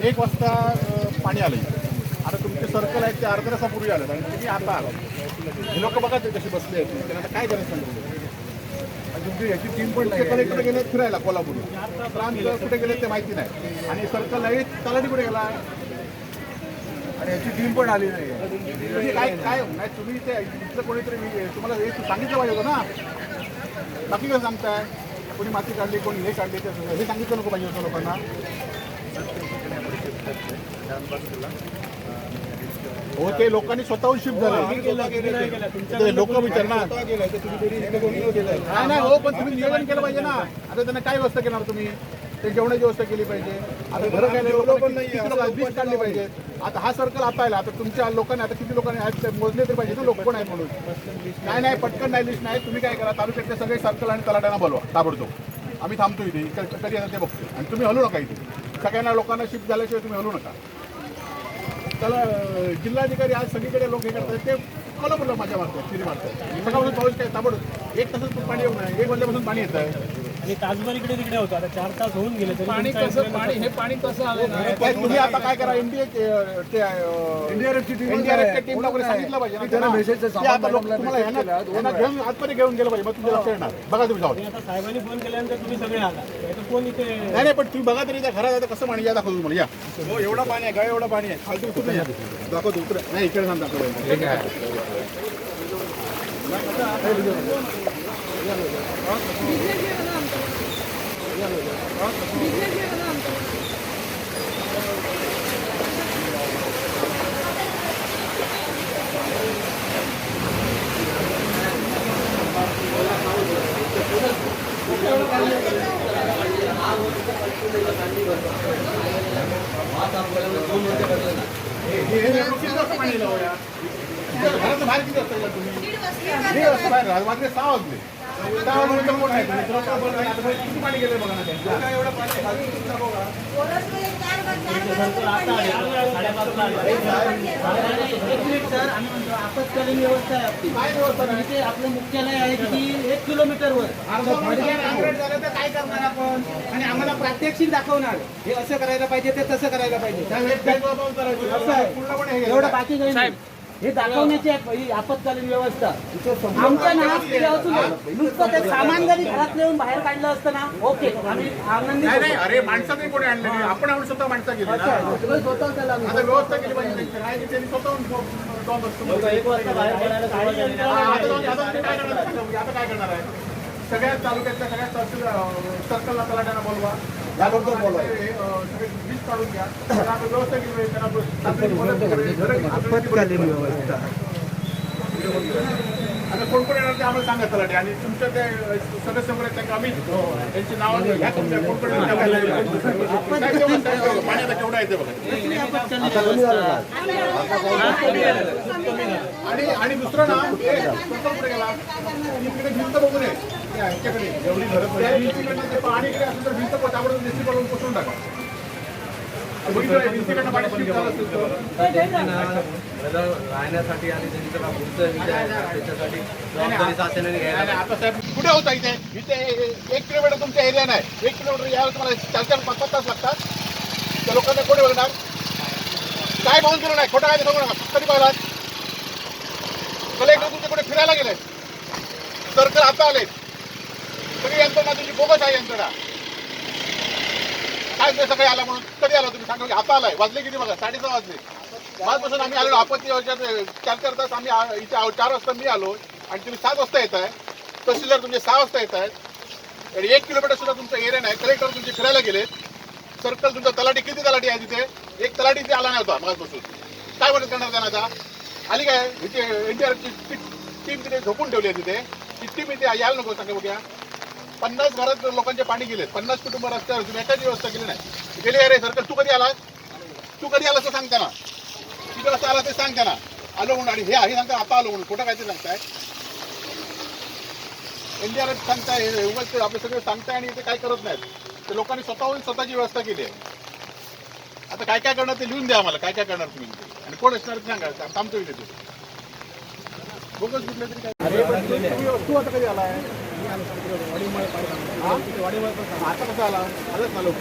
1 वाजता पाणी आलं इथे. आता तुमचे सर्कल आहेत ते अर्ध्या तासापूर्वी आलं आणि तुम्ही आता आला. हे लोक बघा ते कसे बसले आहेत, त्यांना आता काय करायचं सांगितलं. तुमची याची टीम पण कलेक्टर गेले फिरायला कोल्हापूर, प्रांत कुठे गेले ते माहिती नाही, आणि सर्कल नाही तलाठी कुठे गेला आणि याची टीम पण आली नाही. म्हणजे काय काय नाही, तुम्ही ते इथलं कोणीतरी तुम्हाला हे सांगितलं पाहिजे होतं ना. बाकी काय सांगताय, कोणी माती काढली कोणी हे काढले हे सांगितलं नको पाहिजे होतं लोकांना. हो ते लोकांनी स्वतःहून शिफ्ट झालं. लोक विचारणार नाही हो, पण तुम्ही नियोजन केलं पाहिजे ना. आता त्यांना काय व्यवस्था केणार तुम्ही, ते जेवणाची व्यवस्था केली पाहिजे. आता घरं काय वीज काढली पाहिजे. आता हा सर्कल आता आला, आता तुमच्या लोकांनी आता किती लोकांनी आहेत मोजले तरी पाहिजे ना, लोक कोण आहेत म्हणून. नाही नाही पटकन नाही लिस्ट नाही, तुम्ही काय करा तालुक्यातले सगळे सर्कल आणि तलाट्यांना बोलवा ताबडतोब. आम्ही थांबतो इथे, कधी येतात ते बघतो, आणि तुम्ही हलू नका इथे. सगळ्यांना लोकांना शिफ्ट झाल्याशिवाय तुम्ही हलू नका. त्याला जिल्हाधिकारी आज सगळीकडे लोक हे करतात, ते कोल्हापूरला माझ्या मारतात फिरी मारतात. सकाळपासून पाऊस काय ताबडतोब 1 तासात पाणी येऊ नये, 1 वाजल्यापासून पाणी येत आहे. आणि तासभर इकडे तिकडे होतं, आता 4 तास होऊन गेले तरी पाणी कसं आलं ना. तुम्ही आता काय करा, एनडीआरएफची टीमला वगैरे सांगितलं पाहिजे ना, घेऊन आतमध्ये घेऊन गेलं पाहिजे, मग तुम्ही लक्ष येणार. बघा तुम्ही जाऊ. आता साहेबांनी फोन केल्यानंतर तुम्ही सगळे आला, तर कोण इथे नाही नाही पण तुम्ही बघा तरी त्या घरात आता कसं पाणी या दाखवतो तुम्हाला. या हो एवढं पाणी आहे, गाय एवढं पाणी आहे. खालती उतरून या दाखवतो, उतर नाही इकडे सांग दाखवतो. घराचं बाहेर किती वाजता गेला तुम्ही? 1:30 वाजता बाहेर वाजले 6 वाजले. 6 वाजल्यानंतर कोण आहे? किती पाणी गेलं बघा ना त्यांचं. एवढं पाणी आपत्कालीन व्यवस्था आहे आपली. काय व्यवस्था इथे आपलं मुख्यालय आहे की 1 किलोमीटरवर. झालं तर काय करणार आपण, आणि आम्हाला प्रात्यक्षिक दाखवणार हे असं करायला पाहिजे ते तसं करायला पाहिजे. असं आहे पूर्णपणे हे एवढं बाकी काही नाही. हे दाखवण्याची ही आपत्कालीन व्यवस्था आमच्या नुसतं ते सामान जरी घरात येऊन बाहेर काढलं असतं ना, ओके आम्ही आनंदी. नाही नाही अरे माणसं नाही कोणी आणले नाही, आपण आणून स्वतः माणसं गेली ना. स्वतः त्याला आता व्यवस्था केली पाहिजे, नाही त्यांनी स्वतःहून जाऊन बसतो. 1 वाजता बाहेर पडायला सुरुवात झाली. आता काय करणार आहे, सगळ्या तालुक्यातल्या सगळ्या सर्कलला तलाट्यांना बोलवा, याबरोबर बोलवा, सगळे वीज काढून घ्या. आता व्यवस्था केली पाहिजे, आपत्कालीन व्यवस्था. आता कोण कोण येणार ते आम्हाला सांगा तलाठी, आणि तुमच्या ते सदस्य वगैरे आहेत आम्ही त्यांची नावं घ्या. तुमच्या कोण कोण पाणी आता केवढं येते बघा. आणि दुसरं ना पुढे गेला इकडे भिंत बघू नये, एवढी घरं पाणी इकडे असेल तर भिंत त्याबरोबर निश्चित करून पोचवून टाका. भिंतीकडनं पाणी स्वीट झालं असेल तर राहण्यासाठी आणि त्यांचा पुढचं त्याच्यासाठी जबाबदारी शासनाने घ्यायला. आता साहेब कुठे होता इथे 1 किलोमीटर तुमच्या एरिया नाही, 1 किलोमीटर यायला तुम्हाला 4-5 तास लागतात. त्या लोकांना कोणी बघणार, काय पाहून केलं नाही, खोटं काय बघू नका. कधी पाहिलात कलेक्टर तुमच्याकडे फिरायला गेले, सर्कल आता आले, सगळी यंत्रणा तुमची बोगस आहे यंत्रणा. काय ते सगळे आला म्हणून कधी आला तुम्ही सांगा, आता आलाय. वाजले किती बघा, 6:30 वाजले. आजपासून आम्ही आलेलो आपत्ती 4-4 तास आम्ही इथे 4 वाजता मी आलो, आणि तुम्ही 7 वाजता येत आहे. तहसीलदार तुमचे 6 वाजता येत आहेत. 1 किलोमीटर सुद्धा तुमचा एरिया नाही. कलेक्टर तुमचे फिरायला गेले. सर्कल तुमचा तलाठी किती तलाठी आहे तिथे, 1 तलाठी इथे आला नव्हता मगापासून. काय मदत करणार त्यांना आता आली काय, इथे एनडीआरएफची टीम तिथे झोपून ठेवली आहे. तिथे ती टीम इथे यायला नको सांगा बघ्या. 50 घरात लोकांचे पाणी गेले, 50 कुटुंब रस्त्यावर, तुम्ही एकाची व्यवस्था केली नाही. गेली अरे सर्कल तू कधी आलास तर सांग त्यांना, किती वाजता आला ते सांग त्यांना. आलो म्हणून, आणि हे सांगता आता आलो म्हणून खोटं काय ते सांगताय. एनडीआरएफ सांगताय, उगाच आपले सगळे सांगताय आणि इथे काय करत नाहीत. ते लोकांनी स्वतःहून स्वतःची व्यवस्था केली आहे. आता काय काय करणार ते लिहून द्या आम्हाला, काय काय करणार तुम्ही, आणि कोण असणार ते सांगा. थांबतो इथे तू बोगस कुठले तरी काय. तू आता कधी आलाय, आता कसं आला, आलंच ना लोक.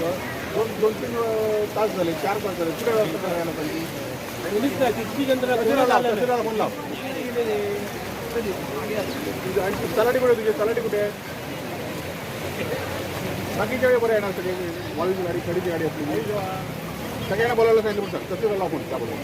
दोन तीन तास झाले, 4 तास झाले, कुठे व्यवस्था करायला पाहिजे? पोलीस काय किती यंत्रणा कचरा कचरा लाव, चाललेलं आहे. कचऱ्याला फोन लाव. आणि तलाठी कुठे तुझे? तलाठी कुठे आहे? बाकीच्या वेळी बरं येणार सगळे, वाळूची गाडी, खडीची गाडी असली सगळ्यांना बोलायला सांगितलं, पण तहसीलदारला फोन, त्या बरोबर